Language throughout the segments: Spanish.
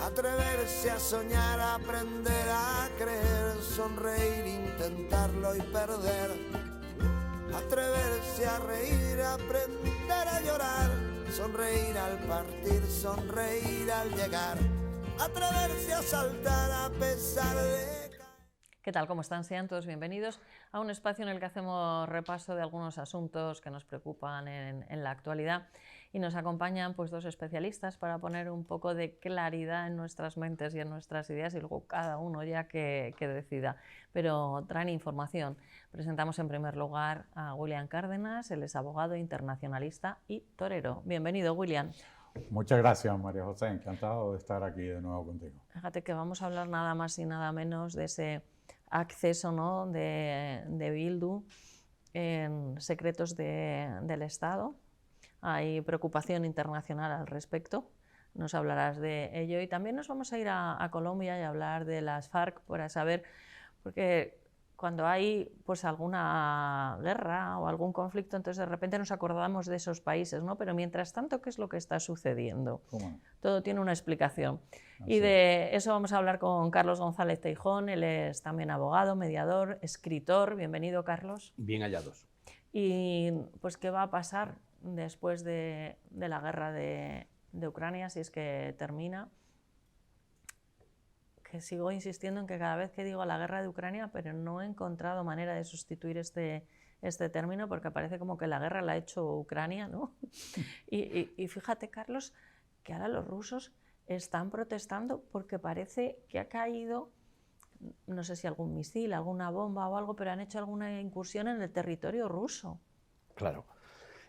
Atreverse a soñar, aprender a creer, sonreír, intentarlo y perder. Atreverse a reír, aprender a llorar, sonreír al partir, sonreír al llegar. Atreverse a saltar a pesar de... ¿Qué tal? ¿Cómo están? Sean todos bienvenidos a un espacio en el que hacemos repaso de algunos asuntos que nos preocupan en la actualidad y nos acompañan pues dos especialistas para poner un poco de claridad en nuestras mentes y en nuestras ideas y luego cada uno ya que decida, pero traen información. Presentamos en primer lugar a William Cárdenas, él es abogado internacionalista y torero. Bienvenido, William. Muchas gracias, María José, encantado de estar aquí de nuevo contigo. Fíjate que vamos a hablar nada más y nada menos de ese acceso, ¿no?, de Bildu en secretos del Estado. Hay preocupación internacional al respecto, nos hablarás de ello y también nos vamos a ir a Colombia y a hablar de las FARC para saber, porque cuando hay pues alguna guerra o algún conflicto, entonces de repente nos acordamos de esos países, ¿no? Pero mientras tanto, ¿qué es lo que está sucediendo? ¿Cómo? Todo tiene una explicación. Así Y de eso vamos a hablar con Carlos González Teijón, él es también abogado, mediador, escritor. Bienvenido, Carlos. Bien hallados. Y pues, ¿qué va a pasar después de la guerra de Ucrania, si es que termina? Que sigo insistiendo en que cada vez que digo la guerra de Ucrania, pero no he encontrado manera de sustituir este término, porque parece como que la guerra la ha hecho Ucrania, ¿no? Y fíjate, Carlos, que ahora los rusos están protestando porque parece que ha caído, no sé si algún misil, alguna bomba o algo, pero han hecho alguna incursión en el territorio ruso. Claro.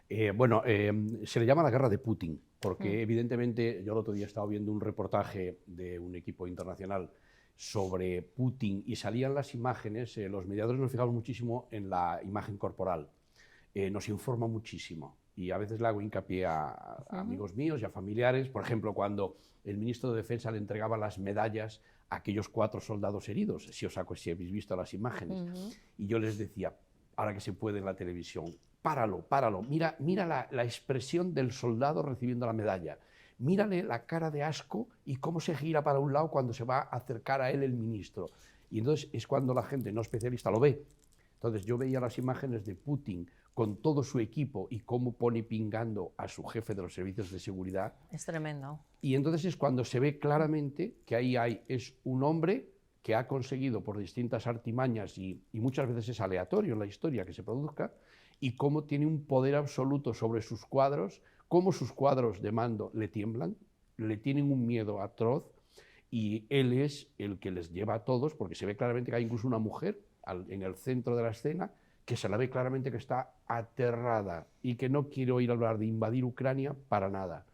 Se le llama la guerra de Putin, porque evidentemente yo el otro día estaba viendo un reportaje de un equipo internacional sobre Putin y salían las imágenes, los mediadores nos fijamos muchísimo en la imagen corporal, nos informa muchísimo y a veces le hago hincapié a amigos míos y a familiares, por ejemplo, cuando el ministro de Defensa le entregaba las medallas a aquellos 4 soldados heridos, si habéis visto las imágenes, y yo les decía, ahora que se puede en la televisión, páralo, mira la expresión del soldado recibiendo la medalla, mírale la cara de asco y cómo se gira para un lado cuando se va a acercar a él el ministro. Y entonces es cuando la gente no especialista lo ve. Entonces yo veía las imágenes de Putin con todo su equipo y cómo pone pingando a su jefe de los servicios de seguridad. Es tremendo. Y entonces es cuando se ve claramente que ahí es un hombre que ha conseguido por distintas artimañas y muchas veces es aleatorio en la historia que se produzca, y cómo tiene un poder absoluto sobre sus cuadros, cómo sus cuadros de mando le tiemblan, le tienen un miedo atroz, y él es el que les lleva a todos, porque se ve claramente que hay incluso una mujer en el centro de la escena, que se la ve claramente que está aterrada y que no quiere oír hablar de invadir Ucrania para nada.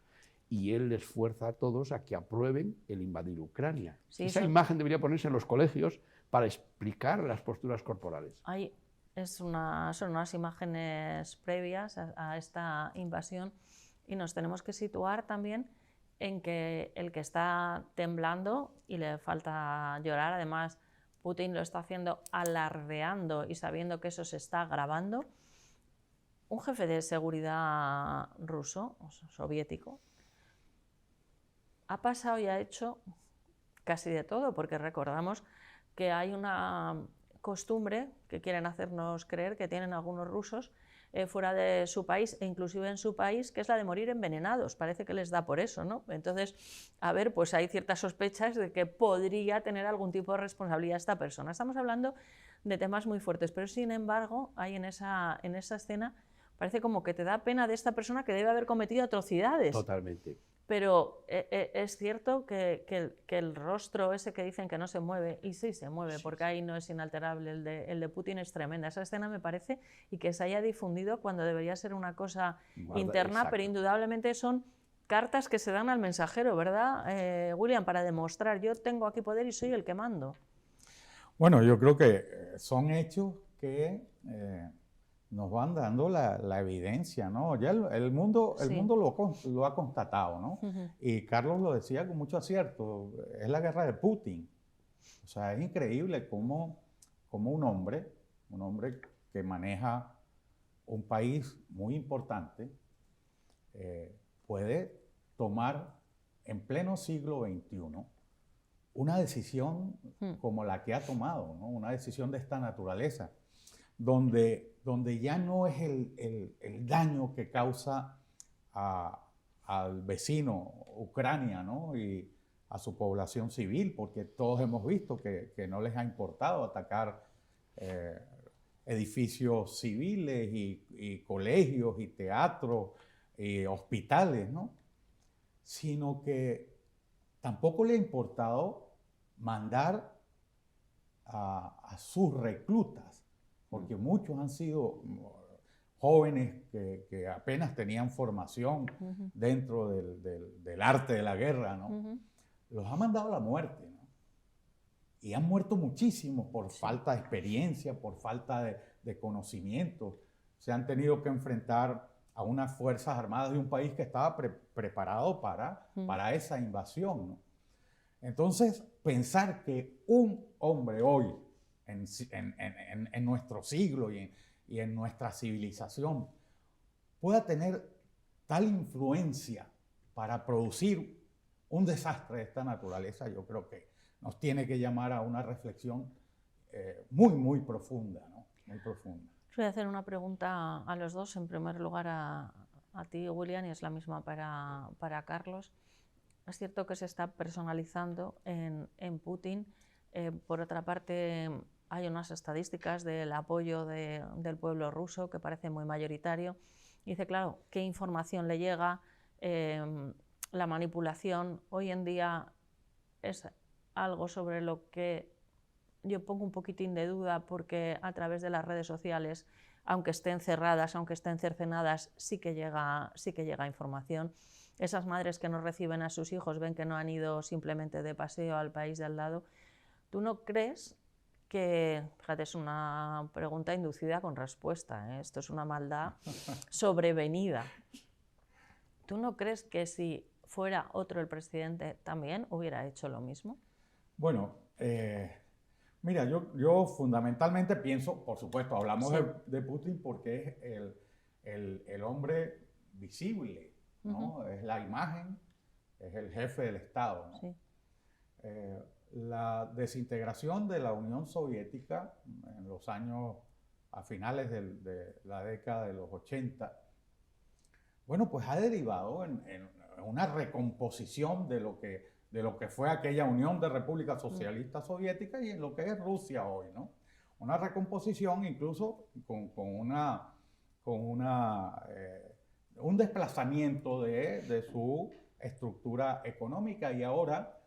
Y él les fuerza a todos a que aprueben el invadir Ucrania. Sí, esa imagen debería ponerse en los colegios para explicar las posturas corporales. Son unas imágenes previas a esta invasión y nos tenemos que situar también en que el que está temblando y le falta llorar, además Putin lo está haciendo alardeando y sabiendo que eso se está grabando, un jefe de seguridad ruso, o soviético, ha pasado y ha hecho casi de todo, porque recordamos que hay una costumbre que quieren hacernos creer que tienen algunos rusos fuera de su país e inclusive en su país, que es la de morir envenenados. Parece que les da por eso, ¿no? Entonces, a ver, pues hay ciertas sospechas de que podría tener algún tipo de responsabilidad esta persona. Estamos hablando de temas muy fuertes, pero sin embargo, hay en esa escena, parece como que te da pena de esta persona que debe haber cometido atrocidades. Totalmente. Pero es cierto que el rostro ese que dicen que no se mueve, y sí se mueve, sí, porque ahí no es inalterable, el de Putin es tremenda. Esa escena me parece, y que se haya difundido cuando debería ser una cosa interna, exacto, pero indudablemente son cartas que se dan al mensajero, ¿verdad, William? Para demostrar, yo tengo aquí poder y soy el que mando. Bueno, yo creo que son hechos que nos van dando la evidencia, ¿no? Ya el mundo lo ha constatado, ¿no? Y Carlos lo decía con mucho acierto, es la guerra de Putin. O sea, es increíble cómo un hombre que maneja un país muy importante puede tomar en pleno siglo XXI, una decisión como la que ha tomado, ¿no? Una decisión de esta naturaleza, donde ya no es el daño que causa al vecino Ucrania, ¿no? Y a su población civil, porque todos hemos visto que no les ha importado atacar edificios civiles y colegios y teatros y hospitales, ¿no? Sino que tampoco le ha importado mandar a sus reclutas, porque muchos han sido jóvenes que apenas tenían formación dentro del arte de la guerra, ¿no? Los ha mandado a la muerte, ¿no? Y han muerto muchísimos por falta de experiencia, por falta de conocimiento. Se han tenido que enfrentar a unas fuerzas armadas de un país que estaba preparado para esa invasión, ¿no? Entonces, pensar que un hombre hoy, en nuestro siglo y en nuestra civilización, pueda tener tal influencia para producir un desastre de esta naturaleza, yo creo que nos tiene que llamar a una reflexión muy, muy profunda, ¿no? Muy profunda. Voy a hacer una pregunta a los dos. En primer lugar a ti, William, y es la misma para Carlos. Es cierto que se está personalizando en Putin. Por otra parte, hay unas estadísticas del apoyo del pueblo ruso que parece muy mayoritario. Dice, claro, ¿qué información le llega? La manipulación hoy en día es algo sobre lo que yo pongo un poquitín de duda, porque a través de las redes sociales, aunque estén cerradas, aunque estén cercenadas, sí que llega información. Esas madres que no reciben a sus hijos ven que no han ido simplemente de paseo al país de al lado. ¿Tú no crees que, fíjate, es una pregunta inducida con respuesta, ¿eh? Esto es una maldad sobrevenida? ¿Tú no crees que si fuera otro el presidente también hubiera hecho lo mismo? Bueno, mira, yo fundamentalmente pienso, por supuesto, hablamos de Putin porque es el hombre visible, ¿no? Es la imagen, es el jefe del Estado, ¿no? Sí. La desintegración de la Unión Soviética en los años, a finales de la década de los 80, bueno, pues ha derivado en una recomposición de lo que fue aquella Unión de Repúblicas Socialistas Soviéticas y en lo que es Rusia hoy, ¿no? Una recomposición incluso con un desplazamiento de su estructura económica, y ahora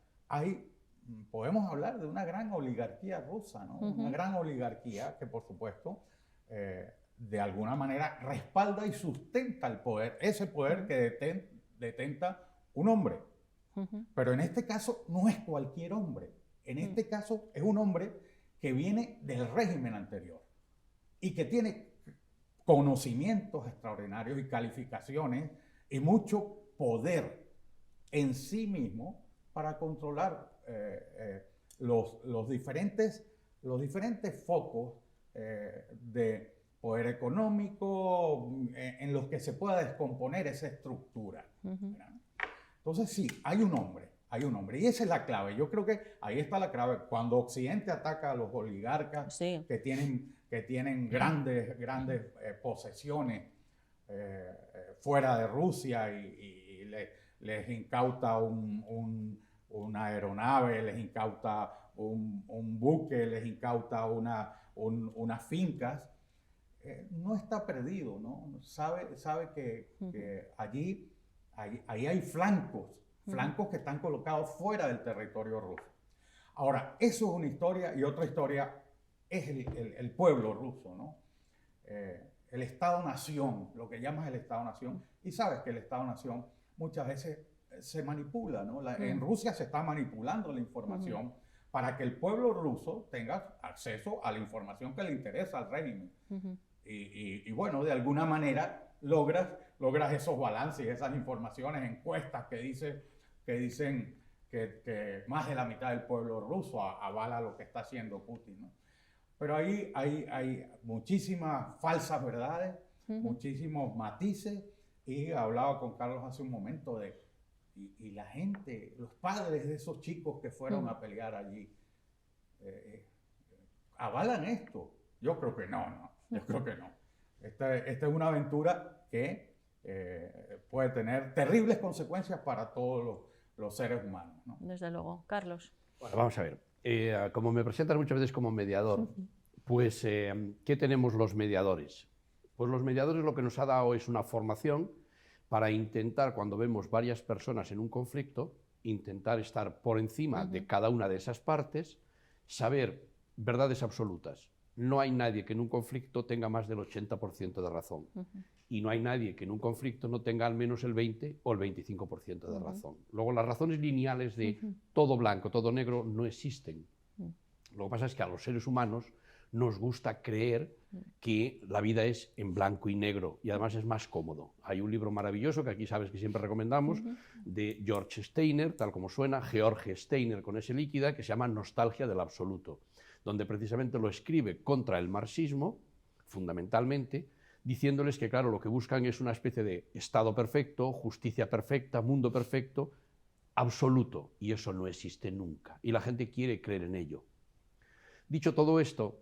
podemos hablar de una gran oligarquía rusa, ¿no? Una gran oligarquía que, por supuesto, de alguna manera respalda y sustenta el poder, ese poder que detenta un hombre. Pero en este caso no es cualquier hombre. En este caso es un hombre que viene del régimen anterior y que tiene conocimientos extraordinarios y calificaciones y mucho poder en sí mismo para controlar los diferentes focos de poder económico en los que se pueda descomponer esa estructura. Entonces sí, hay un hombre, y esa es la clave. Yo creo que ahí está la clave. Cuando Occidente ataca a los oligarcas que tienen grandes posesiones fuera de Rusia y les incauta una aeronave, les incauta un buque, les incauta unas fincas, no está perdido, ¿no? Sabe que allí hay flancos que están colocados fuera del territorio ruso. Ahora, eso es una historia, y otra historia es el pueblo ruso, ¿no? El Estado-Nación, lo que llamas el Estado-Nación, y sabes que el Estado-Nación muchas veces se manipula, ¿no? En Rusia se está manipulando la información para que el pueblo ruso tenga acceso a la información que le interesa al régimen. Y bueno, de alguna manera logras esos balances, esas informaciones, encuestas que dicen que más de la mitad del pueblo ruso avala lo que está haciendo Putin, ¿no? Pero ahí hay muchísimas falsas verdades, muchísimos matices, y hablaba con Carlos hace un momento de y la gente, los padres de esos chicos que fueron a pelear allí, ¿avalan esto? Yo creo que no, yo creo que no. Esta es una aventura que puede tener terribles consecuencias para todos los seres humanos, ¿no? Desde luego. Carlos. Bueno, vamos a ver. Como me presentas muchas veces como mediador, pues, ¿qué tenemos los mediadores? Pues los mediadores lo que nos ha dado es una formación para intentar, cuando vemos varias personas en un conflicto, intentar estar por encima de cada una de esas partes, saber verdades absolutas. No hay nadie que en un conflicto tenga más del 80% de razón. Y no hay nadie que en un conflicto no tenga al menos el 20 o el 25% de razón. Luego, las razones lineales de todo blanco, todo negro, no existen. Lo que pasa es que a los seres humanos nos gusta creer que la vida es en blanco y negro, y además es más cómodo. Hay un libro maravilloso que aquí sabes que siempre recomendamos, de George Steiner, tal como suena, George Steiner con S líquida, que se llama Nostalgia del absoluto, donde precisamente lo escribe contra el marxismo, fundamentalmente, diciéndoles que, claro, lo que buscan es una especie de estado perfecto, justicia perfecta, mundo perfecto, absoluto, y eso no existe nunca, y la gente quiere creer en ello. Dicho todo esto,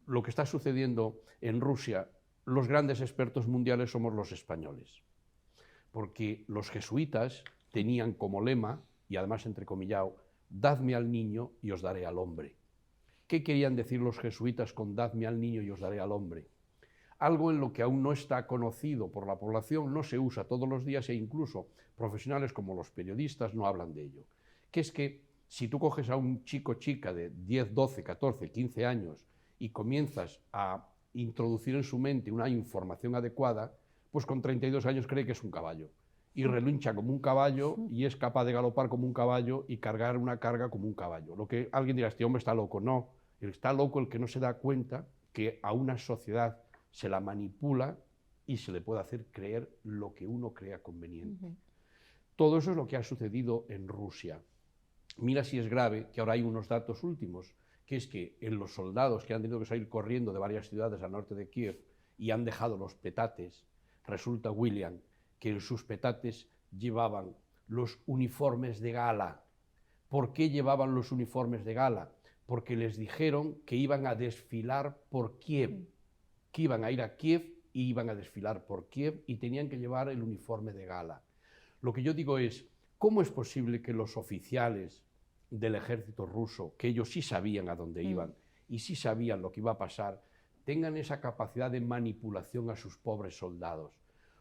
lo que está sucediendo en Rusia, los grandes expertos mundiales somos los españoles, porque los jesuitas tenían como lema, y además entrecomillado, dadme al niño y os daré al hombre. ¿Qué querían decir los jesuitas con dadme al niño y os daré al hombre? Algo en lo que aún no está conocido por la población, no se usa todos los días, e incluso profesionales como los periodistas no hablan de ello, que es que si tú coges a un chico o chica de 10, 12, 14, 15 años y comienzas a introducir en su mente una información adecuada, pues con 32 años cree que es un caballo y relincha como un caballo y es capaz de galopar como un caballo y cargar una carga como un caballo. Lo que alguien dirá, este hombre está loco. No, está loco el que no se da cuenta que a una sociedad se la manipula y se le puede hacer creer lo que uno crea conveniente. Todo eso es lo que ha sucedido en Rusia. Mira si es grave que ahora hay unos datos últimos, que es que en los soldados que han tenido que salir corriendo de varias ciudades al norte de Kiev y han dejado los petates, resulta, William, que en sus petates llevaban los uniformes de gala. ¿Por qué llevaban los uniformes de gala? Porque les dijeron que iban a desfilar por Kiev, que iban a ir a Kiev y iban a desfilar por Kiev y tenían que llevar el uniforme de gala. Lo que yo digo es, ¿cómo es posible que los oficiales del ejército ruso, que ellos sí sabían a dónde iban y sí sabían lo que iba a pasar, tengan esa capacidad de manipulación a sus pobres soldados?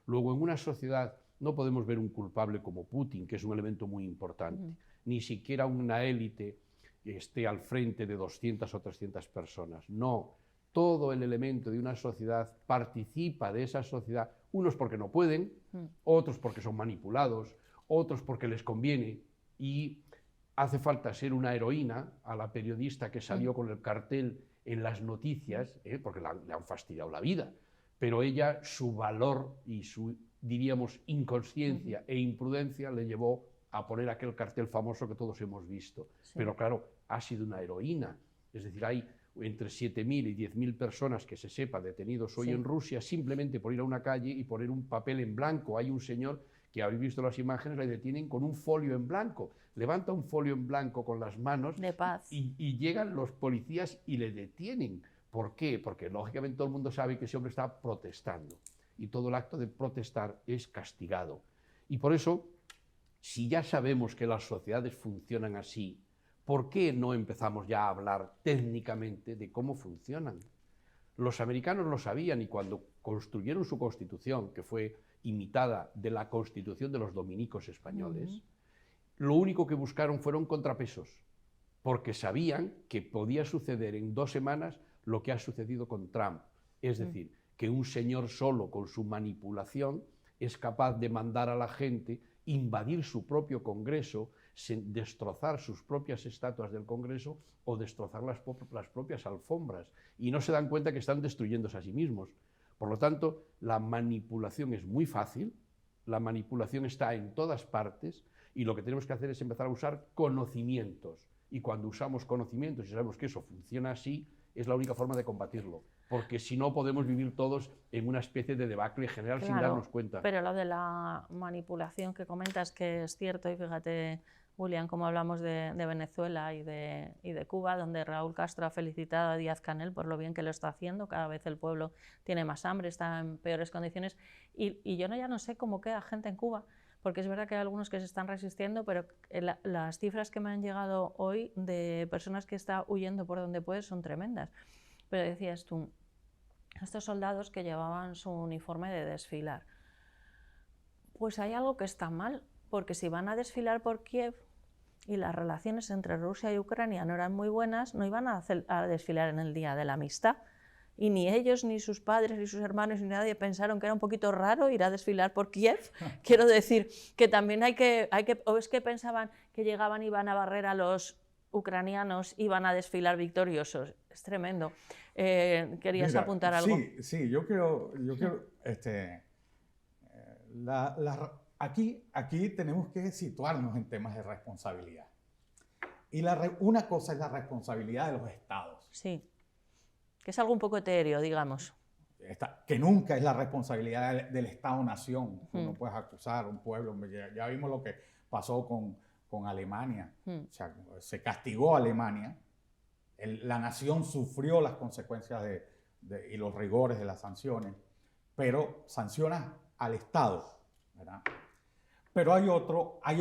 Luego, en una sociedad no podemos ver un culpable como Putin, que es un elemento muy importante, ni siquiera una élite que esté al frente de 200 o 300 personas. No, todo el elemento de una sociedad participa de esa sociedad, unos porque no pueden, otros porque son manipulados, otros porque les conviene, y hace falta ser una heroína a la periodista que salió con el cartel en las noticias, porque le han fastidiado la vida, pero ella, su valor y su, diríamos, inconsciencia e imprudencia le llevó a poner aquel cartel famoso que todos hemos visto. Sí. Pero claro, ha sido una heroína, es decir, hay entre 7.000 y 10.000 personas que se sepa detenidos hoy en Rusia simplemente por ir a una calle y poner un papel en blanco. Hay un señor que habéis visto las imágenes, le detienen con un folio en blanco, levanta un folio en blanco con las manos de paz. Y llegan los policías y le detienen. ¿Por qué? Porque lógicamente todo el mundo sabe que ese hombre está protestando y todo el acto de protestar es castigado. Y por eso, si ya sabemos que las sociedades funcionan así, ¿por qué no empezamos ya a hablar técnicamente de cómo funcionan? Los americanos lo sabían y cuando construyeron su constitución, que fue imitada de la constitución de los dominicos españoles, lo único que buscaron fueron contrapesos, porque sabían que podía suceder en 2 semanas lo que ha sucedido con Trump. Es decir, que un señor solo con su manipulación es capaz de mandar a la gente invadir su propio Congreso, destrozar sus propias estatuas del Congreso o destrozar las propias alfombras. Y no se dan cuenta que están destruyéndose a sí mismos. Por lo tanto, la manipulación es muy fácil, la manipulación está en todas partes y lo que tenemos que hacer es empezar a usar conocimientos. Y cuando usamos conocimientos y sabemos que eso funciona así, es la única forma de combatirlo. porque si no podemos vivir todos en una especie de debacle general sin darnos cuenta. Pero lo de la manipulación que comentas, que es cierto, y fíjate, William, como hablamos de Venezuela y de Cuba, donde Raúl Castro ha felicitado a Díaz-Canel por lo bien que lo está haciendo, cada vez el pueblo tiene más hambre, está en peores condiciones, y yo ya no sé cómo queda gente en Cuba, porque es verdad que hay algunos que se están resistiendo, pero las cifras que me han llegado hoy de personas que están huyendo por donde puede son tremendas. Pero decías tú, estos soldados que llevaban su uniforme de desfilar, pues hay algo que está mal, porque si van a desfilar por Kiev y las relaciones entre Rusia y Ucrania no eran muy buenas, no iban a desfilar en el Día de la Amistad. Y ni ellos, ni sus padres, ni sus hermanos, ni nadie pensaron que era un poquito raro ir a desfilar por Kiev. Quiero decir que también o es que pensaban que llegaban y iban a barrer a los ucranianos, iban a desfilar victoriosos. Es tremendo. ¿Querías apuntar algo? Sí, yo quiero aquí tenemos que situarnos en temas de responsabilidad. Y una cosa es la responsabilidad de los estados. Sí, que es algo un poco etéreo, digamos. Que nunca es la responsabilidad del Estado-nación. No puedes acusar a un pueblo. Ya vimos lo que pasó con Alemania. O sea, se castigó a Alemania. La nación sufrió las consecuencias y los rigores de las sanciones, pero sanciona al Estado, ¿verdad? Pero hay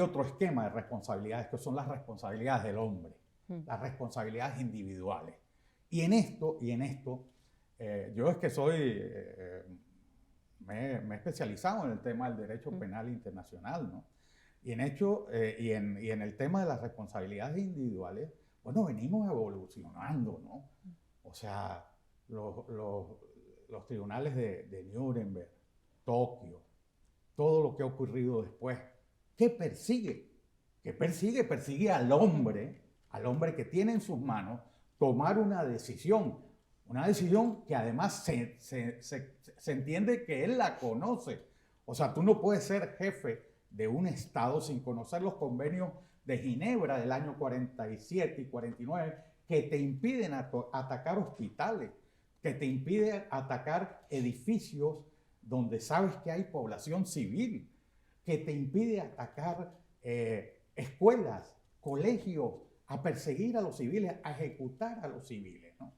otro esquema de responsabilidades, que son las responsabilidades del hombre, las responsabilidades individuales. Y en esto, yo es que me he especializado en el tema del derecho penal internacional, ¿no? Y en el tema de las responsabilidades individuales, bueno, venimos evolucionando, ¿no? O sea, los tribunales de Nuremberg, Tokio, todo lo que ha ocurrido después. ¿Qué persigue? ¿Qué persigue? Persigue al hombre que tiene en sus manos tomar una decisión que además se entiende que él la conoce. O sea, tú no puedes ser jefe de un Estado sin conocer los convenios de Ginebra del año 47 y 49 que te impiden atacar hospitales, que te impiden atacar edificios donde sabes que hay población civil, que te impide atacar escuelas, colegios, a perseguir a los civiles, a ejecutar a los civiles, ¿no?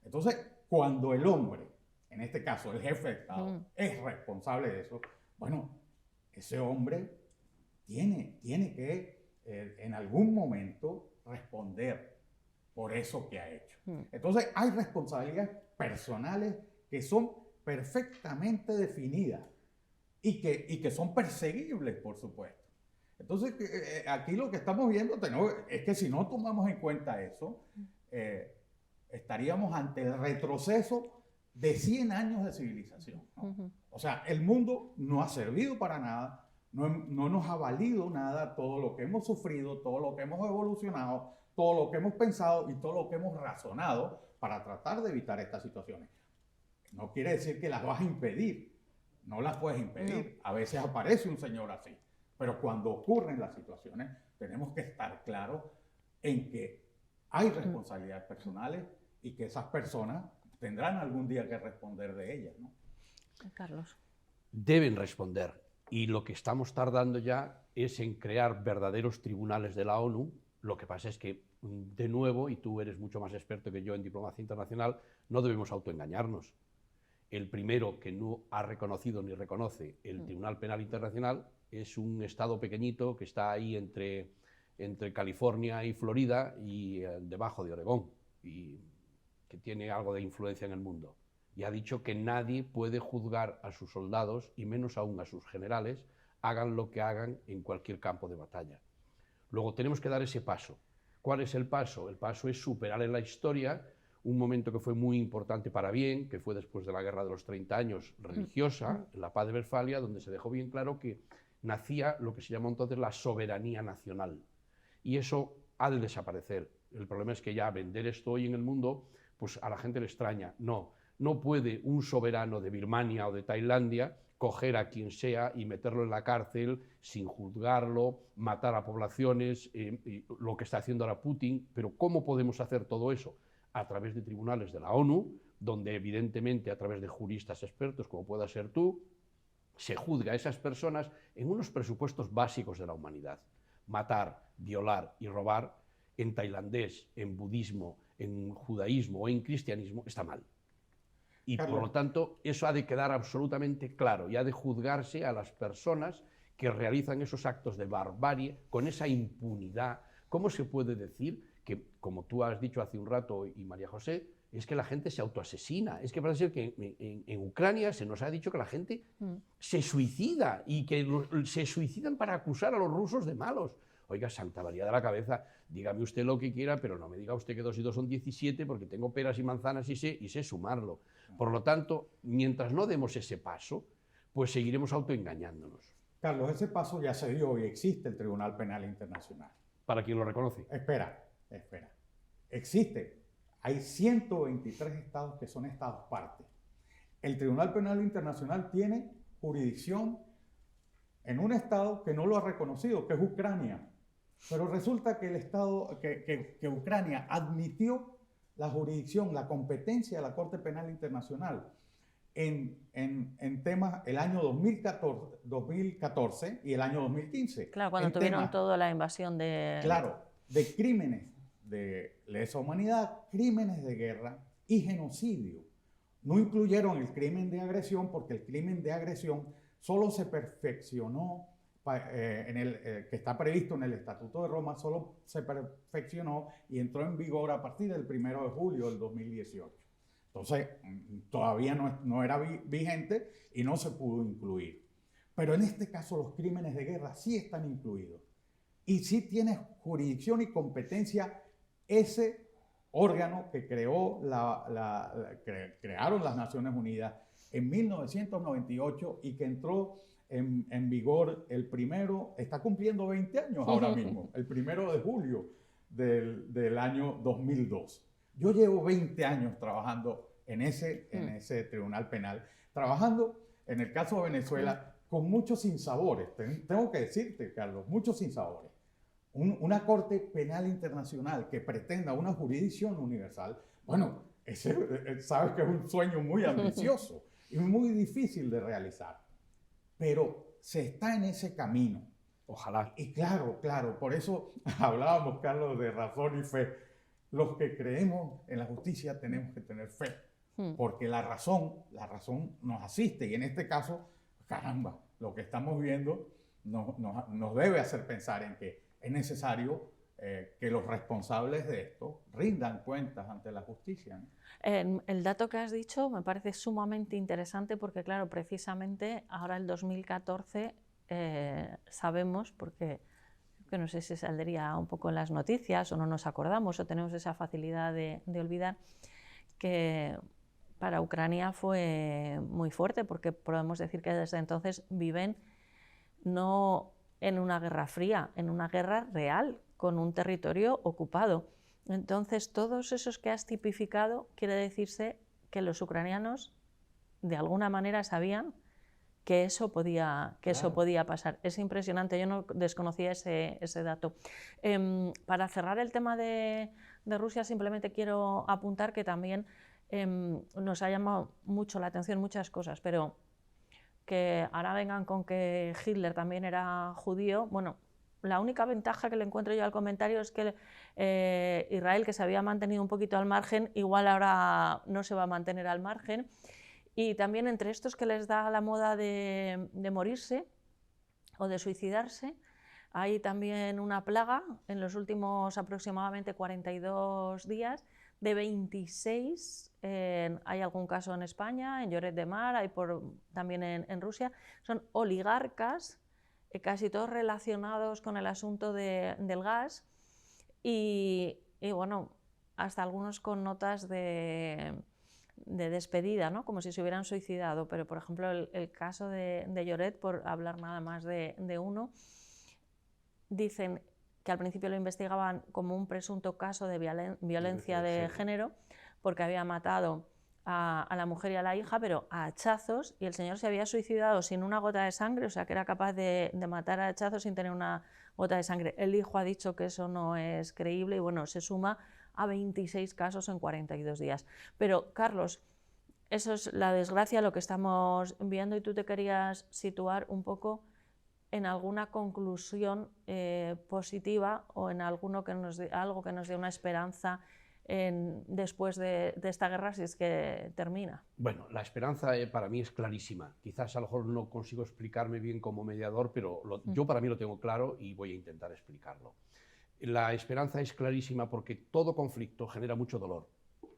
Entonces, cuando el hombre, en este caso el jefe de Estado, es responsable de eso, bueno, ese hombre tiene que en algún momento responder por eso que ha hecho. Entonces, hay responsabilidades personales que son perfectamente definidas y que son perseguibles, por supuesto. Entonces, aquí lo que estamos viendo es que si no tomamos en cuenta eso, estaríamos ante el retroceso de 100 años de civilización, ¿no? O sea, el mundo no ha servido para nada, no nos ha valido nada todo lo que hemos sufrido, todo lo que hemos evolucionado, todo lo que hemos pensado y todo lo que hemos razonado para tratar de evitar estas situaciones. No quiere decir que las vas a impedir, no las puedes impedir. No. A veces aparece un señor así, pero cuando ocurren las situaciones tenemos que estar claros en que hay responsabilidades personales y que esas personas tendrán algún día que responder de ellas, ¿no? Carlos. Deben responder. Y lo que estamos tardando ya es en crear verdaderos tribunales de la ONU. Lo que pasa es que, de nuevo, y tú eres mucho más experto que yo en diplomacia internacional, no debemos autoengañarnos. El primero que no ha reconocido ni reconoce el Tribunal Penal Internacional es un estado pequeñito que está ahí entre California y Florida y debajo de Oregón, y que tiene algo de influencia en el mundo. Y ha dicho que nadie puede juzgar a sus soldados, y menos aún a sus generales, hagan lo que hagan en cualquier campo de batalla. Luego tenemos que dar ese paso. ¿Cuál es el paso? El paso es superar en la historia un momento que fue muy importante para bien, que fue después de la Guerra de los 30 años religiosa, la Paz de Westfalia, donde se dejó bien claro que nacía lo que se llamó entonces la soberanía nacional. Y eso ha de desaparecer. El problema es que ya vender esto hoy en el mundo, pues a la gente le extraña. No puede un soberano de Birmania o de Tailandia coger a quien sea y meterlo en la cárcel sin juzgarlo, matar a poblaciones, lo que está haciendo ahora Putin. Pero ¿cómo podemos hacer todo eso? A través de tribunales de la ONU, donde evidentemente a través de juristas expertos, como pueda ser tú, se juzga a esas personas en unos presupuestos básicos de la humanidad. Matar, violar y robar en tailandés, en budismo, en judaísmo o en cristianismo está mal. Y Carlos, por lo tanto, eso ha de quedar absolutamente claro y ha de juzgarse a las personas que realizan esos actos de barbarie con esa impunidad. ¿Cómo se puede decir que, como tú has dicho hace un rato y María José, es que la gente se autoasesina? Es que parece ser que en Ucrania se nos ha dicho que la gente se suicida y que se suicidan para acusar a los rusos de malos. Oiga, Santa María de la Cabeza, dígame usted lo que quiera, pero no me diga usted que 2 y 2 son 17 porque tengo peras y manzanas y sé sumarlo. Por lo tanto, mientras no demos ese paso, pues seguiremos autoengañándonos. Carlos, ese paso ya se dio y existe el Tribunal Penal Internacional. Para quien lo reconoce. Espera. Existe. Hay 123 estados que son estados parte. El Tribunal Penal Internacional tiene jurisdicción en un estado que no lo ha reconocido, que es Ucrania. Pero resulta que el estado, que Ucrania admitió la jurisdicción, la competencia de la Corte Penal Internacional en temas el año 2014 y el año 2015. Claro, cuando tuvieron toda la invasión de... Claro, de crímenes de lesa humanidad, crímenes de guerra y genocidio. No incluyeron el crimen de agresión porque el crimen de agresión solo se perfeccionó, que está previsto en el Estatuto de Roma, solo se perfeccionó y entró en vigor a partir del 1 de julio del 2018. Entonces, todavía no era vigente y no se pudo incluir. Pero en este caso los crímenes de guerra sí están incluidos. Y sí tiene jurisdicción y competencia ese órgano que crearon las Naciones Unidas en 1998 y que entró en vigor está cumpliendo 20 años ahora mismo, el 1 de julio del año 2002. Yo llevo 20 años trabajando en ese tribunal penal, trabajando en el caso de Venezuela con muchos sinsabores. Tengo que decirte, Carlos, muchos sinsabores. Una Corte Penal Internacional que pretenda una jurisdicción universal, bueno, sabes que es un sueño muy ambicioso y muy difícil de realizar, pero se está en ese camino. Ojalá. Y claro, por eso hablábamos, Carlos, de razón y fe. Los que creemos en la justicia tenemos que tener fe, porque la razón nos asiste y en este caso, caramba, lo que estamos viendo nos debe hacer pensar en que es necesario que los responsables de esto rindan cuentas ante la justicia, ¿no? El dato que has dicho me parece sumamente interesante porque, claro, precisamente ahora el 2014 sabemos, porque que no sé si saldría un poco en las noticias o no nos acordamos o tenemos esa facilidad de olvidar, que para Ucrania fue muy fuerte porque podemos decir que desde entonces viven no en una guerra fría, en una guerra real, con un territorio ocupado. Entonces, todos esos que has tipificado, quiere decirse que los ucranianos de alguna manera sabían que eso podía pasar. Es impresionante, yo no desconocía ese dato. Para cerrar el tema de Rusia, simplemente quiero apuntar que también nos ha llamado mucho la atención muchas cosas, pero que ahora vengan con que Hitler también era judío, bueno, la única ventaja que le encuentro yo al comentario es que Israel, que se había mantenido un poquito al margen, igual ahora no se va a mantener al margen. Y también entre estos que les da la moda de morirse o de suicidarse, hay también una plaga en los últimos aproximadamente 42 días de 26, hay algún caso en España, en Lloret de Mar, hay también en Rusia, son oligarcas, casi todos relacionados con el asunto del gas y bueno, hasta algunos con notas de despedida, ¿no? Como si se hubieran suicidado, pero por ejemplo el caso de Lloret, por hablar nada más de uno, dicen que al principio lo investigaban como un presunto caso de violencia de género, porque había matado a la mujer y a la hija, pero a hachazos, y el señor se había suicidado sin una gota de sangre, o sea que era capaz de matar a hachazos sin tener una gota de sangre. El hijo ha dicho que eso no es creíble y bueno, se suma a 26 casos en 42 días. Pero, Carlos, eso es la desgracia, lo que estamos viendo, y tú te querías situar un poco en alguna conclusión positiva o en algo que nos dé una esperanza después de esta guerra, si es que termina. Bueno, la esperanza para mí es clarísima. Quizás a lo mejor no consigo explicarme bien como mediador, pero yo para mí lo tengo claro y voy a intentar explicarlo. La esperanza es clarísima porque todo conflicto genera mucho dolor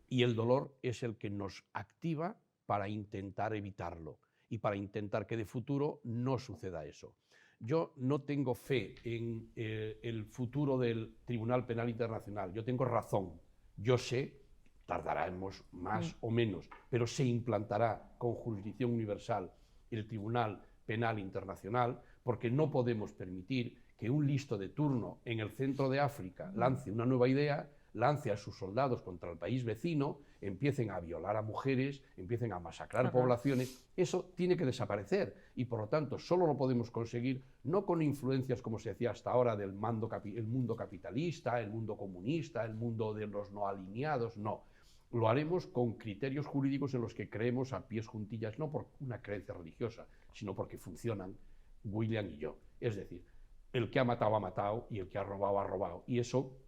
y el dolor es el que nos activa para intentar evitarlo y para intentar que de futuro no suceda eso. Yo no tengo fe en el futuro del Tribunal Penal Internacional, yo tengo razón. Yo sé, tardaremos más o menos, pero se implantará con jurisdicción universal el Tribunal Penal Internacional, porque no podemos permitir que un listo de turno en el centro de África lance una nueva idea, lance a sus soldados contra el país vecino, empiecen a violar a mujeres, empiecen a masacrar poblaciones. Eso tiene que desaparecer y, por lo tanto, solo lo podemos conseguir no con influencias, como se decía hasta ahora, del el mundo capitalista, el mundo comunista, el mundo de los no alineados, no. Lo haremos con criterios jurídicos en los que creemos a pies juntillas, no por una creencia religiosa, sino porque funcionan William y yo. Es decir, el que ha matado y el que ha robado ha robado. Y eso,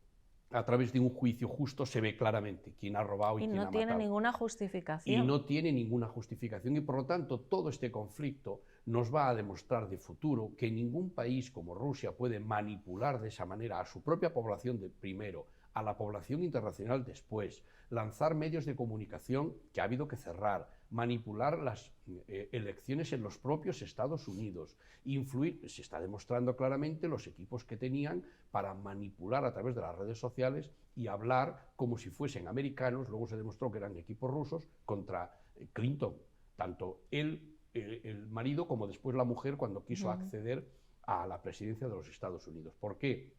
a través de un juicio justo, se ve claramente quién ha robado y quién ha matado. Y no tiene ninguna justificación. Y no tiene ninguna justificación. Y por lo tanto, todo este conflicto nos va a demostrar de futuro que ningún país como Rusia puede manipular de esa manera a su propia población primero, a la población internacional después, lanzar medios de comunicación que ha habido que cerrar, manipular las elecciones en los propios Estados Unidos, influir, se está demostrando claramente los equipos que tenían para manipular a través de las redes sociales y hablar como si fuesen americanos. Luego se demostró que eran equipos rusos contra Clinton, tanto el marido como después la mujer cuando quiso acceder a la presidencia de los Estados Unidos. ¿Por qué?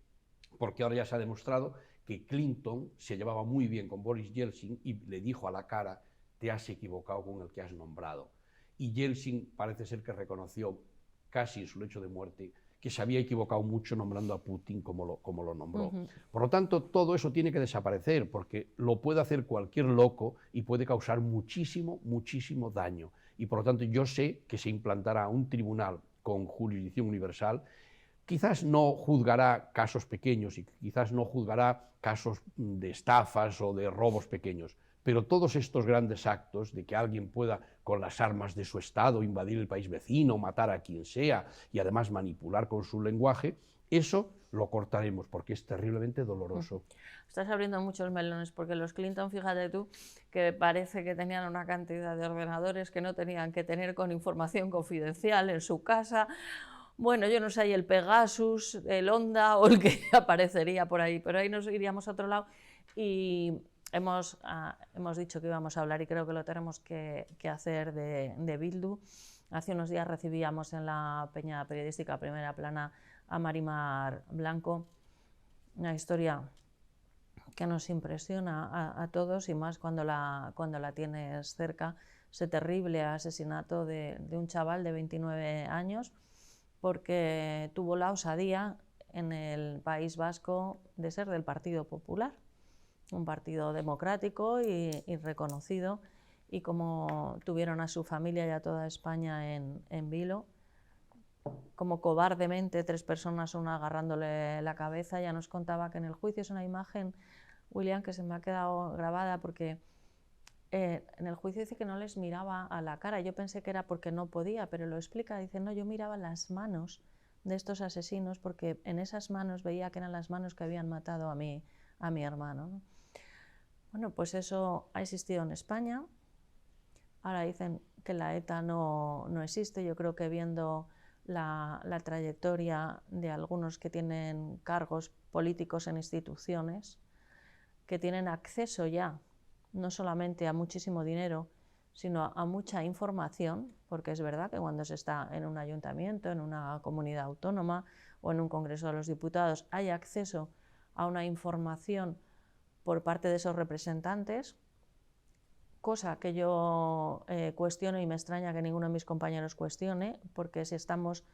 Porque ahora ya se ha demostrado que Clinton se llevaba muy bien con Boris Yeltsin y le dijo a la cara: te has equivocado con el que has nombrado. Y Yeltsin parece ser que reconoció casi en su lecho de muerte que se había equivocado mucho nombrando a Putin como lo nombró. Por lo tanto, todo eso tiene que desaparecer porque lo puede hacer cualquier loco y puede causar muchísimo, muchísimo daño. Y por lo tanto yo sé que se implantará un tribunal con jurisdicción universal. Quizás no juzgará casos pequeños y quizás no juzgará casos de estafas o de robos pequeños, pero todos estos grandes actos de que alguien pueda con las armas de su Estado invadir el país vecino, matar a quien sea y además manipular con su lenguaje, eso lo cortaremos porque es terriblemente doloroso. Estás abriendo muchos melones porque los Clinton, fíjate tú, que parece que tenían una cantidad de ordenadores que no tenían que tener con información confidencial en su casa. Bueno, yo no sé, hay el Pegasus, el Honda o el que aparecería por ahí, pero ahí nos iríamos a otro lado y hemos dicho que íbamos a hablar y creo que lo tenemos que hacer de Bildu. Hace unos días recibíamos en la peña periodística Primera Plana a Marimar Blanco, una historia que nos impresiona a todos y más cuando la tienes cerca, ese terrible asesinato de un chaval de 29 años porque tuvo la osadía en el País Vasco de ser del Partido Popular, un partido democrático y reconocido, y como tuvieron a su familia y a toda España en vilo, como cobardemente 3 personas, una agarrándole la cabeza. Ya nos contaba que en el juicio es una imagen, William, que se me ha quedado grabada porque en el juicio dice que no les miraba a la cara. Yo pensé que era porque no podía, pero lo explica, dice: no, yo miraba las manos de estos asesinos porque en esas manos veía que eran las manos que habían matado a mi hermano, ¿no? Bueno, pues eso ha existido en España. Ahora dicen que la ETA no existe. Yo creo que viendo la trayectoria de algunos que tienen cargos políticos en instituciones, que tienen acceso ya no solamente a muchísimo dinero, sino a mucha información, porque es verdad que cuando se está en un ayuntamiento, en una comunidad autónoma o en un Congreso de los Diputados, hay acceso a una información por parte de esos representantes, cosa que yo cuestiono y me extraña que ninguno de mis compañeros cuestione, porque si estamos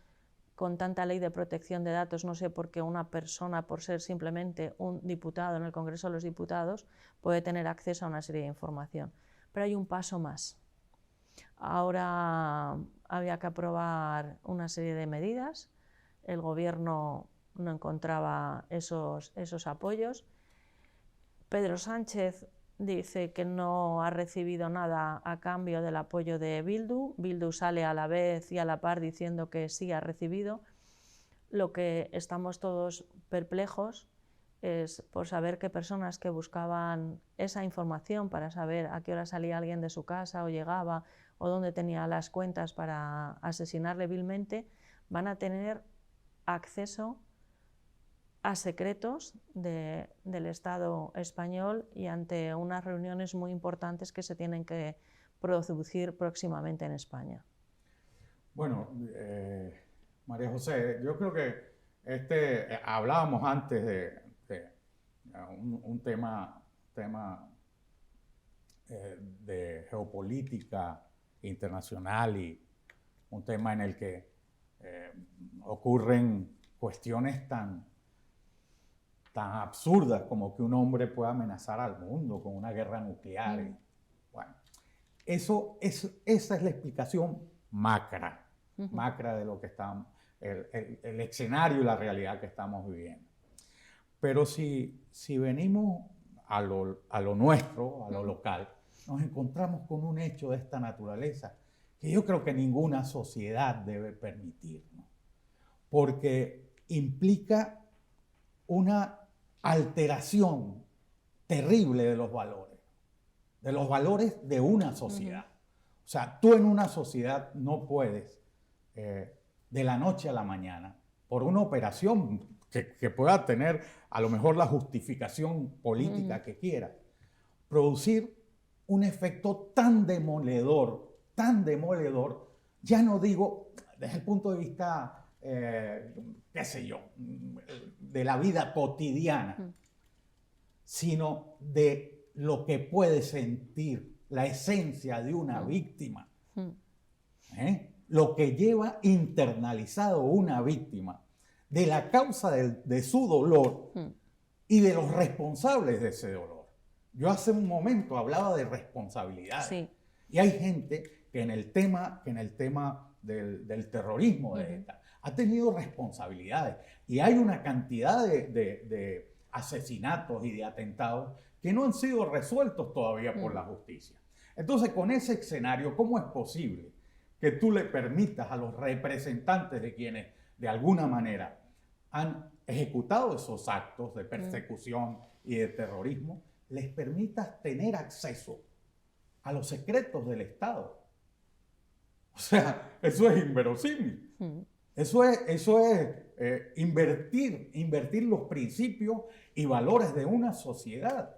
con tanta ley de protección de datos, no sé por qué una persona, por ser simplemente un diputado en el Congreso de los Diputados, puede tener acceso a una serie de información. Pero hay un paso más, Ahora había que aprobar una serie de medidas. El gobierno no encontraba esos apoyos. Pedro Sánchez dice que no ha recibido nada a cambio del apoyo de Bildu. Bildu sale a la vez y a la par diciendo que sí ha recibido. Lo que estamos todos perplejos es por saber que personas que buscaban esa información para saber a qué hora salía alguien de su casa o llegaba o dónde tenía las cuentas para asesinarle vilmente, van a tener acceso a secretos del Estado español y ante unas reuniones muy importantes que se tienen que producir próximamente en España. Bueno, María José, yo creo que hablábamos antes de un tema de geopolítica internacional y un tema en el que ocurren cuestiones tan absurdas como que un hombre pueda amenazar al mundo con una guerra nuclear. Bueno, esa es la explicación macra de lo que estamos, el escenario y la realidad que estamos viviendo. Pero si venimos a lo nuestro, a lo local, nos encontramos con un hecho de esta naturaleza que yo creo que ninguna sociedad debe permitir, ¿no? Porque implica una alteración terrible de los valores de una sociedad. O sea, tú en una sociedad no puedes, de la noche a la mañana, por una operación que pueda tener a lo mejor la justificación política que quiera, producir un efecto tan demoledor, ya no digo desde el punto de vista, qué sé yo, de la vida cotidiana, sino de lo que puede sentir la esencia de una víctima. Lo que lleva internalizado una víctima, de la causa de su dolor y de los responsables de ese dolor. Yo hace un momento hablaba de responsabilidades. Sí. Y hay gente que en el tema del terrorismo de ETA ha tenido responsabilidades. Y hay una cantidad de asesinatos y de atentados que no han sido resueltos todavía por la justicia. Entonces, con ese escenario, ¿cómo es posible que tú le permitas a los representantes de quienes de alguna manera han ejecutado esos actos de persecución y de terrorismo, les permitas tener acceso a los secretos del Estado? O sea, eso es inverosímil. Eso es invertir los principios y valores de una sociedad.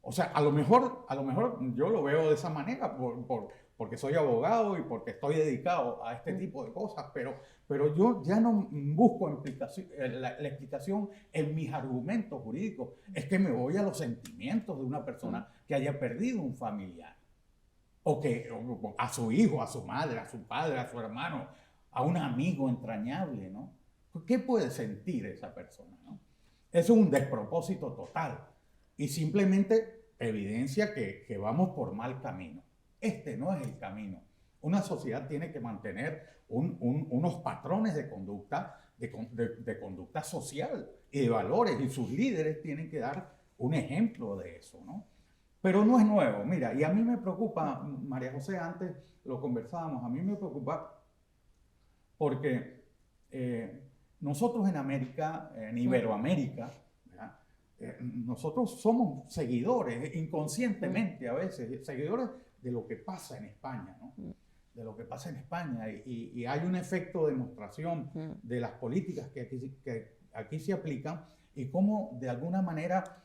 O sea, a lo mejor yo lo veo de esa manera porque soy abogado y porque estoy dedicado a este tipo de cosas, pero yo ya no busco la explicación en mis argumentos jurídicos. Es que me voy a los sentimientos de una persona que haya perdido un familiar, o a su hijo, a su madre, a su padre, a su hermano, a un amigo entrañable, ¿no? ¿Qué puede sentir esa persona, ¿no? Eso es un despropósito total y simplemente evidencia que vamos por mal camino. Este no es el camino. Una sociedad tiene que mantener unos patrones de conducta, de conducta social y de valores, y sus líderes tienen que dar un ejemplo de eso, ¿no? Pero no es nuevo. Mira, y a mí me preocupa, María José, antes lo conversábamos, a mí me preocupa porque nosotros en América, en Iberoamérica, nosotros somos seguidores, inconscientemente a veces, seguidores de lo que pasa en España, ¿no? De lo que pasa en España. Y hay un efecto de demostración de las políticas que aquí se aplican y cómo de alguna manera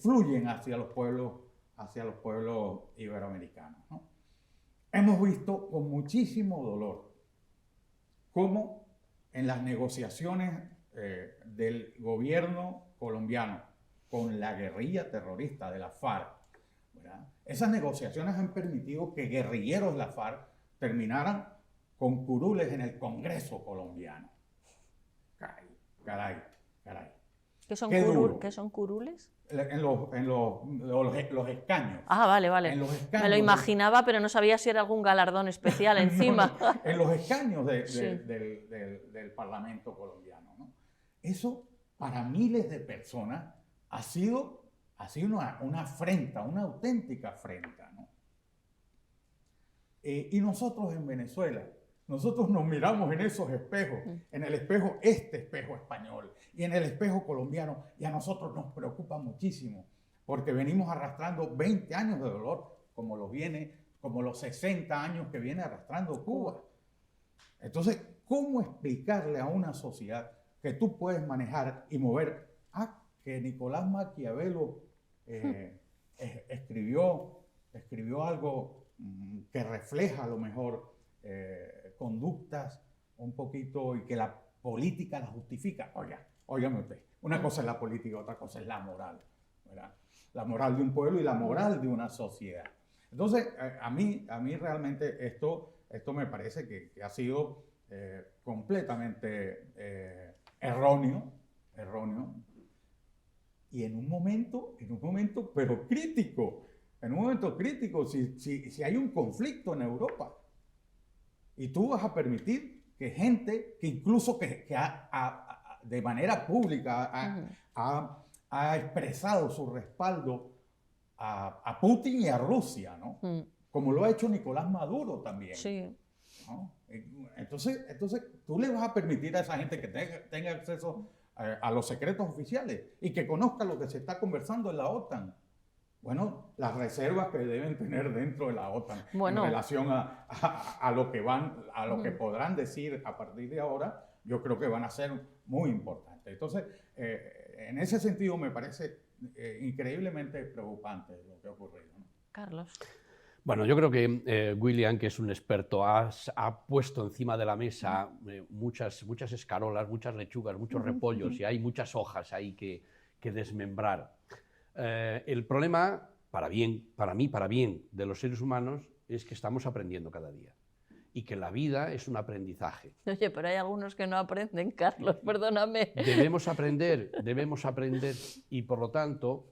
fluyen hacia los pueblos iberoamericanos, ¿no? Hemos visto con muchísimo dolor cómo en las negociaciones del gobierno colombiano con la guerrilla terrorista de la FARC, ¿verdad? Esas negociaciones han permitido que guerrilleros de la FARC terminaran con curules en el Congreso colombiano. Caray. ¿Qué son, Qué duro. ¿qué son curules? En los escaños. Ah, vale, vale. En los escaños Me lo imaginaba, pero no sabía si era algún galardón especial encima. No, en los escaños Sí. del Parlamento colombiano, ¿no? Eso, para miles de personas, ha sido una afrenta, una auténtica afrenta, ¿no? Y nosotros en Venezuela, nosotros nos miramos en esos espejos, en el espejo, este espejo español, y en el espejo colombiano, y a nosotros nos preocupa muchísimo, porque venimos arrastrando 20 años de dolor, como los 60 años que viene arrastrando Cuba. Entonces, ¿cómo explicarle a una sociedad que tú puedes manejar y mover? Que Nicolás Maquiavelo escribió algo que refleja a lo mejor conductas un poquito y que la política la justifica. Óigame usted, una cosa es la política, otra cosa es la moral, ¿verdad? La moral de un pueblo y la moral de una sociedad. Entonces, a mí realmente esto me parece que ha sido completamente erróneo, y en un momento, pero crítico, si hay un conflicto en Europa, y tú vas a permitir que gente que incluso de manera pública ha expresado su respaldo a Putin y a Rusia, ¿no? Como lo ha hecho Nicolás Maduro también. Sí. ¿No? Entonces, tú le vas a permitir a esa gente que tenga acceso a los secretos oficiales y que conozca lo que se está conversando en la OTAN. Bueno, las reservas que deben tener dentro de la OTAN en relación a lo que podrán decir a partir de ahora, yo creo que van a ser muy importantes. Entonces, en ese sentido me parece increíblemente preocupante lo que ha ocurrido, ¿no? Carlos. Bueno, yo creo que William, que es un experto, ha puesto encima de la mesa muchas escarolas, muchas lechugas, muchos repollos, y hay muchas hojas ahí que desmembrar. El problema, para bien de los seres humanos, es que estamos aprendiendo cada día y que la vida es un aprendizaje. Oye, pero hay algunos que no aprenden, Carlos, perdóname. Debemos aprender y por lo tanto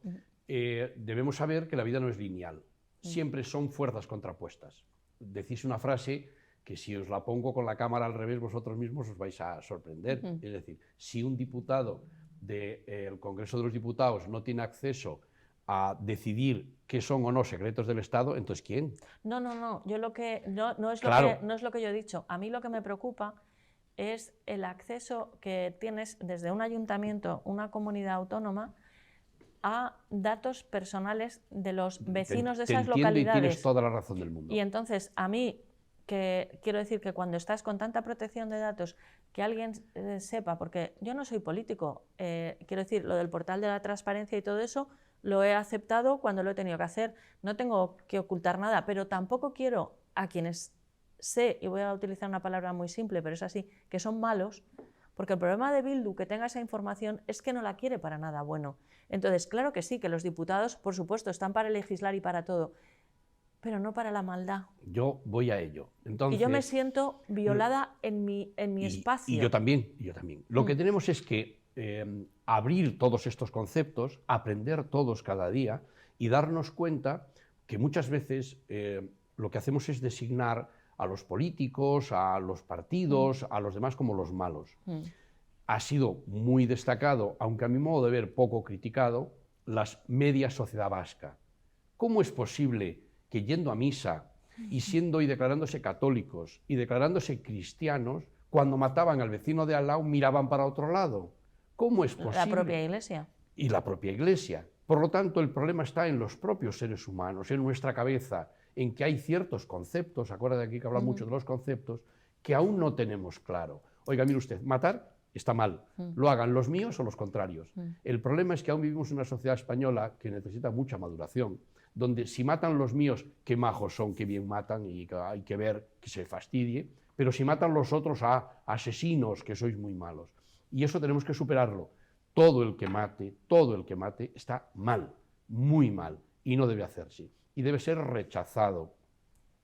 debemos saber que la vida no es lineal. Siempre son fuerzas contrapuestas. Decís una frase que si os la pongo con la cámara al revés, vosotros mismos os vais a sorprender. Es decir, si un diputado del Congreso de los Diputados no tiene acceso a decidir qué son o no secretos del Estado, entonces ¿quién? No, yo no es lo que yo he dicho. A mí lo que me preocupa es el acceso que tienes desde un ayuntamiento, una comunidad autónoma, a datos personales de los vecinos de esas localidades. Y tienes toda la razón del mundo. Y entonces, a mí, que quiero decir que cuando estás con tanta protección de datos, que alguien sepa, porque yo no soy político, quiero decir, lo del portal de la transparencia y todo eso, lo he aceptado cuando lo he tenido que hacer, no tengo que ocultar nada, pero tampoco quiero a quienes sé, y voy a utilizar una palabra muy simple, pero es así, que son malos, porque el problema de Bildu, que tenga esa información, es que no la quiere para nada bueno. Entonces, claro que sí, que los diputados, por supuesto, están para legislar y para todo, pero no para la maldad. Yo voy a ello. Entonces, y yo me siento violada en mi espacio. Y yo también. Lo que tenemos es que abrir todos estos conceptos, aprender todos cada día y darnos cuenta que muchas veces lo que hacemos es designar a los políticos, a los partidos, a los demás como los malos. Ha sido muy destacado, aunque a mi modo de ver poco criticado, la media sociedad vasca. ¿Cómo es posible que yendo a misa y siendo y declarándose católicos y declarándose cristianos, cuando mataban al vecino de al lado miraban para otro lado? ¿Cómo es posible? La propia Iglesia. Y la propia Iglesia. Por lo tanto, el problema está en los propios seres humanos, en nuestra cabeza, en que hay ciertos conceptos, acuérdate aquí que habla mucho de los conceptos, que aún no tenemos claro. Oiga, mire usted, matar está mal, lo hagan los míos o los contrarios. El problema es que aún vivimos en una sociedad española que necesita mucha maduración, donde si matan los míos, qué majos son, qué bien matan, y hay que ver que se fastidie, pero si matan los otros a asesinos, que sois muy malos. Y eso tenemos que superarlo. Todo el que mate está mal, muy mal, y no debe hacerse. Y debe ser rechazado.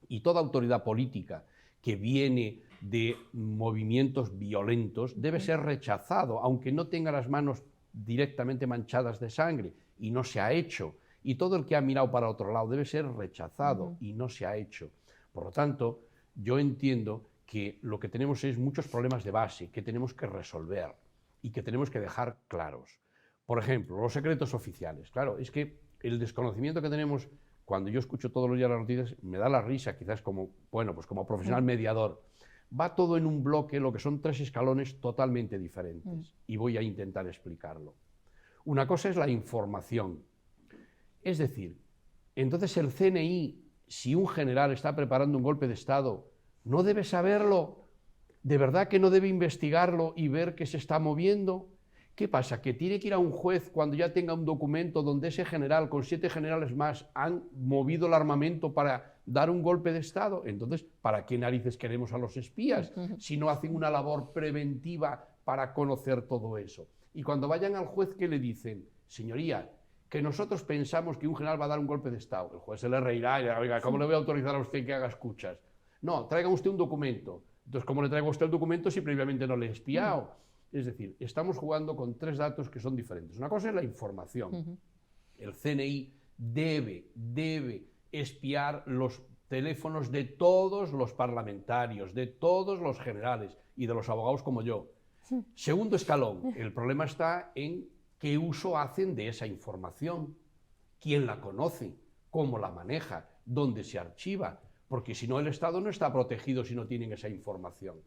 Y toda autoridad política que viene de movimientos violentos debe ser rechazado, aunque no tenga las manos directamente manchadas de sangre y no se ha hecho. Y todo el que ha mirado para otro lado debe ser rechazado y no se ha hecho. Por lo tanto, yo entiendo que lo que tenemos es muchos problemas de base que tenemos que resolver y que tenemos que dejar claros. Por ejemplo, los secretos oficiales. Claro, es que el desconocimiento que tenemos, cuando yo escucho todos los días las noticias, me da la risa, quizás como, bueno, pues como profesional mediador. Va todo en un bloque, lo que son 3 escalones totalmente diferentes. Y voy a intentar explicarlo. Una cosa es la información. Es decir, entonces el CNI, si un general está preparando un golpe de Estado, ¿no debe saberlo? ¿De verdad que no debe investigarlo y ver que se está moviendo? ¿Qué pasa? ¿Que tiene que ir a un juez cuando ya tenga un documento donde ese general con 7 generales más han movido el armamento para dar un golpe de Estado? Entonces, ¿para qué narices queremos a los espías si no hacen una labor preventiva para conocer todo eso? Y cuando vayan al juez, ¿qué le dicen? Señoría, que nosotros pensamos que un general va a dar un golpe de Estado. El juez se le reirá y dirá, oiga, ¿cómo le voy a autorizar a usted que haga escuchas? No, traiga usted un documento. Entonces, ¿cómo le traigo a usted el documento si previamente no le he espiado? Es decir, estamos jugando con 3 datos que son diferentes. Una cosa es la información. El CNI debe espiar los teléfonos de todos los parlamentarios, de todos los generales y de los abogados como yo. Segundo escalón, el problema está en qué uso hacen de esa información, quién la conoce, cómo la maneja, dónde se archiva, porque si no el Estado no está protegido si no tienen esa información.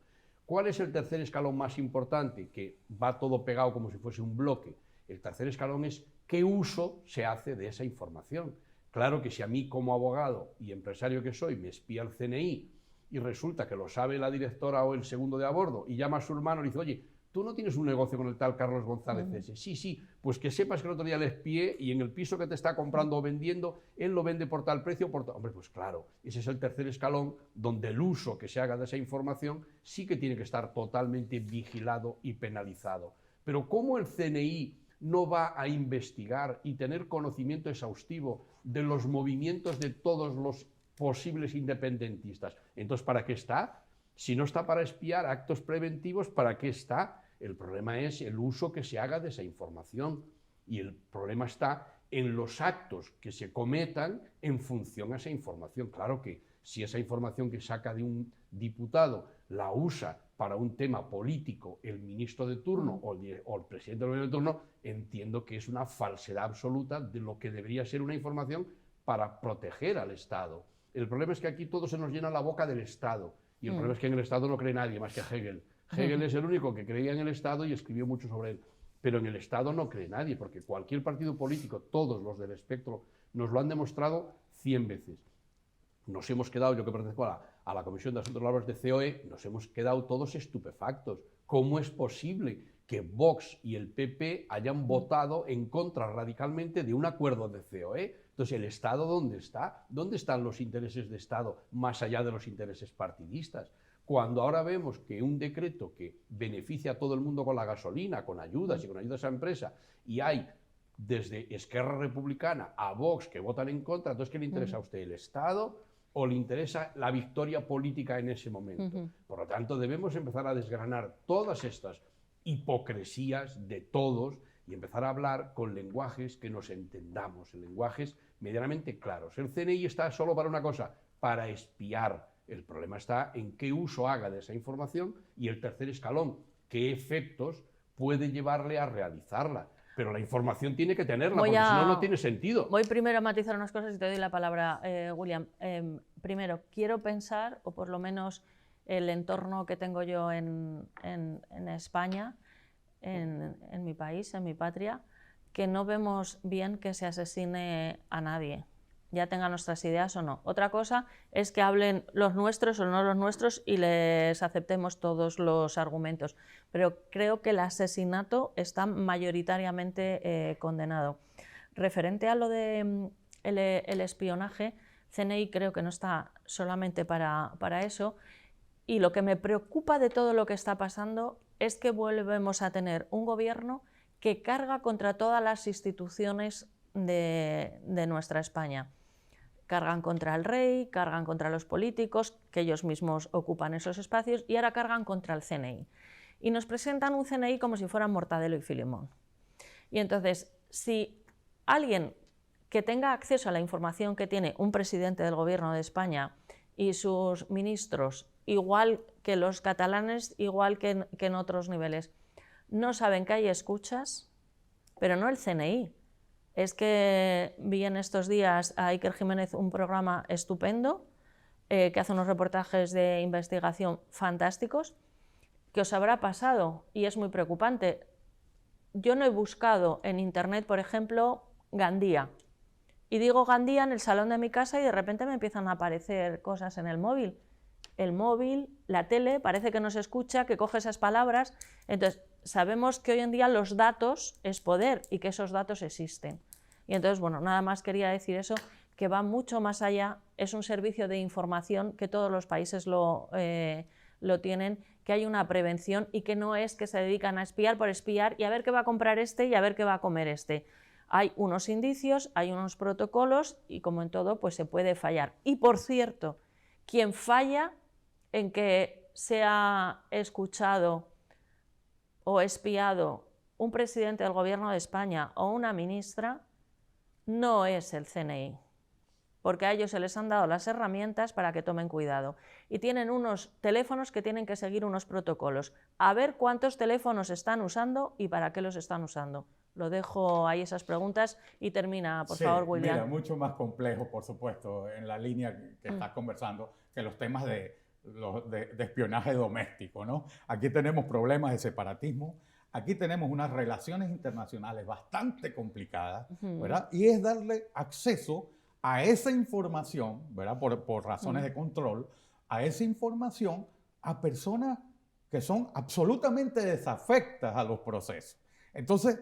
¿Cuál es el tercer escalón más importante? Que va todo pegado como si fuese un bloque. El tercer escalón es qué uso se hace de esa información. Claro que si a mí como abogado y empresario que soy me espía el CNI y resulta que lo sabe la directora o el segundo de a bordo y llama a su hermano y dice, oye, ¿tú no tienes un negocio con el tal Carlos González ese? Sí, pues que sepas que el otro día le espié y en el piso que te está comprando o vendiendo, él lo vende por tal precio, por tal... Hombre, pues claro, ese es el tercer escalón donde el uso que se haga de esa información sí que tiene que estar totalmente vigilado y penalizado. Pero ¿cómo el CNI no va a investigar y tener conocimiento exhaustivo de los movimientos de todos los posibles independentistas? Entonces, ¿para qué está? Si no está para espiar actos preventivos, ¿para qué está? El problema es el uso que se haga de esa información y el problema está en los actos que se cometan en función a esa información. Claro que si esa información que saca de un diputado la usa para un tema político el ministro de turno o el presidente del gobierno de turno, entiendo que es una falsedad absoluta de lo que debería ser una información para proteger al Estado. El problema es que aquí todo se nos llena la boca del Estado. Y el problema es que en el Estado no cree nadie más que Hegel. Hegel es el único que creía en el Estado y escribió mucho sobre él. Pero en el Estado no cree nadie, porque cualquier partido político, todos los del espectro, nos lo han demostrado 100 veces. Nos hemos quedado, yo que pertenezco a la Comisión de Asuntos Laborales de COE, nos hemos quedado todos estupefactos. ¿Cómo es posible que Vox y el PP hayan votado en contra radicalmente de un acuerdo de COE? Entonces, ¿el Estado dónde está? ¿Dónde están los intereses de Estado más allá de los intereses partidistas? Cuando ahora vemos que un decreto que beneficia a todo el mundo con la gasolina, con ayudas y con ayudas a empresa, y hay desde Esquerra Republicana a Vox que votan en contra, entonces, ¿qué le interesa a usted? ¿El Estado o le interesa la victoria política en ese momento? Por lo tanto, debemos empezar a desgranar todas estas hipocresías de todos y empezar a hablar con lenguajes que nos entendamos, en lenguajes medianamente claros. El CNI está solo para una cosa, para espiar. El problema está en qué uso haga de esa información y el tercer escalón, qué efectos puede llevarle a realizarla. Pero la información tiene que tenerla, porque si no, no tiene sentido. Voy primero a matizar unas cosas y te doy la palabra, William. Primero, quiero pensar, o por lo menos el entorno que tengo yo en España, en mi país, en mi patria, que no vemos bien que se asesine a nadie, ya tengan nuestras ideas o no. Otra cosa es que hablen los nuestros o no los nuestros y les aceptemos todos los argumentos, pero creo que el asesinato está mayoritariamente condenado. Referente a lo de el espionaje, CNI creo que no está solamente para eso, y lo que me preocupa de todo lo que está pasando es que volvemos a tener un gobierno que carga contra todas las instituciones de nuestra España. Cargan contra el rey, cargan contra los políticos, que ellos mismos ocupan esos espacios, y ahora cargan contra el CNI. Y nos presentan un CNI como si fueran Mortadelo y Filemón. Y entonces, si alguien que tenga acceso a la información que tiene un presidente del Gobierno de España y sus ministros, igual que los catalanes, igual que en otros niveles, no saben que hay escuchas, pero no el CNI. Es que vi en estos días a Iker Jiménez un programa estupendo, que hace unos reportajes de investigación fantásticos, que os habrá pasado, y es muy preocupante. Yo no he buscado en internet, por ejemplo, Gandía, y digo Gandía en el salón de mi casa y de repente me empiezan a aparecer cosas en el móvil. El móvil, la tele, parece que no se escucha, que coge esas palabras. Entonces, sabemos que hoy en día los datos es poder y que esos datos existen. Y entonces, bueno, nada más quería decir eso, que va mucho más allá, es un servicio de información que todos los países lo tienen, que hay una prevención y que no es que se dedican a espiar por espiar y a ver qué va a comprar este y a ver qué va a comer este. Hay unos indicios, hay unos protocolos y como en todo, pues se puede fallar. Y por cierto, quien falla en que sea escuchado o espiado un presidente del Gobierno de España o una ministra, no es el CNI, porque a ellos se les han dado las herramientas para que tomen cuidado. Y tienen unos teléfonos que tienen que seguir unos protocolos. A ver cuántos teléfonos están usando y para qué los están usando. Lo dejo ahí esas preguntas y termina, por favor, William. Mira, mucho más complejo, por supuesto, en la línea que estás conversando, que los temas de espionaje doméstico, ¿no? Aquí tenemos problemas de separatismo, aquí tenemos unas relaciones internacionales bastante complicadas, ¿verdad? Y es darle acceso a esa información, ¿verdad? Por razones de control, a esa información a personas que son absolutamente desafectas a los procesos. Entonces,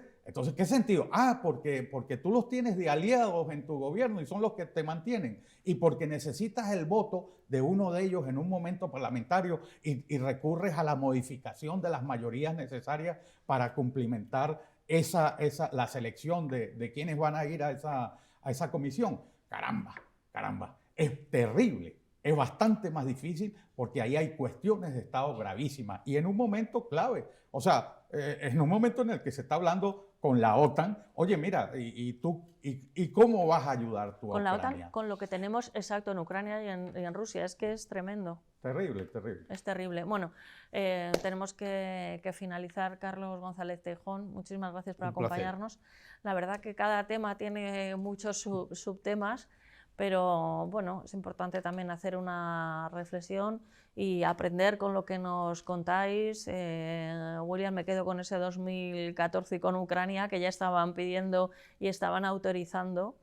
¿qué sentido? Porque tú los tienes de aliados en tu gobierno y son los que te mantienen. Y porque necesitas el voto de uno de ellos en un momento parlamentario y recurres a la modificación de las mayorías necesarias para cumplimentar la selección de quienes van a ir a esa comisión. Caramba, es terrible. Es bastante más difícil porque ahí hay cuestiones de Estado gravísimas y en un momento clave. O sea, en un momento en el que se está hablando con la OTAN, oye, mira, ¿y cómo vas a ayudar tú a Ucrania? Con la OTAN, con lo que tenemos exacto en Ucrania y en Rusia, es que es tremendo. Terrible. Es terrible. Bueno, tenemos que finalizar. Carlos González Tejón, muchísimas gracias por acompañarnos. La verdad que cada tema tiene muchos subtemas, pero bueno, es importante también hacer una reflexión y aprender con lo que nos contáis. William, me quedo con ese 2014 y con Ucrania, que ya estaban pidiendo y estaban autorizando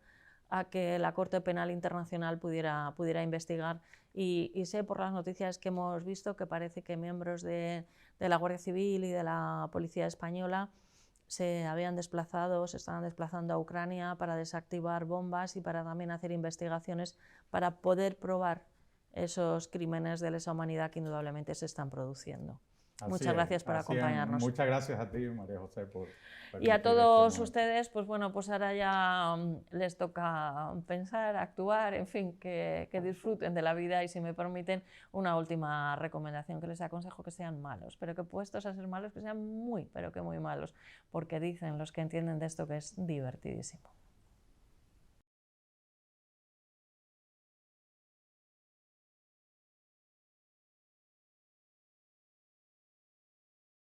a que la Corte Penal Internacional pudiera investigar. Y sé por las noticias que hemos visto que parece que miembros de la Guardia Civil y de la Policía Española se estaban desplazando a Ucrania para desactivar bombas y para también hacer investigaciones para poder probar esos crímenes de lesa humanidad que indudablemente se están produciendo. Muchas gracias por acompañarnos. Muchas gracias a ti, María José, por y a todos ustedes, pues bueno, pues ahora ya les toca pensar, actuar, en fin, que disfruten de la vida y si me permiten una última recomendación, que les aconsejo que sean malos, pero que puestos a ser malos, que sean muy, pero que muy malos, porque dicen los que entienden de esto que es divertidísimo.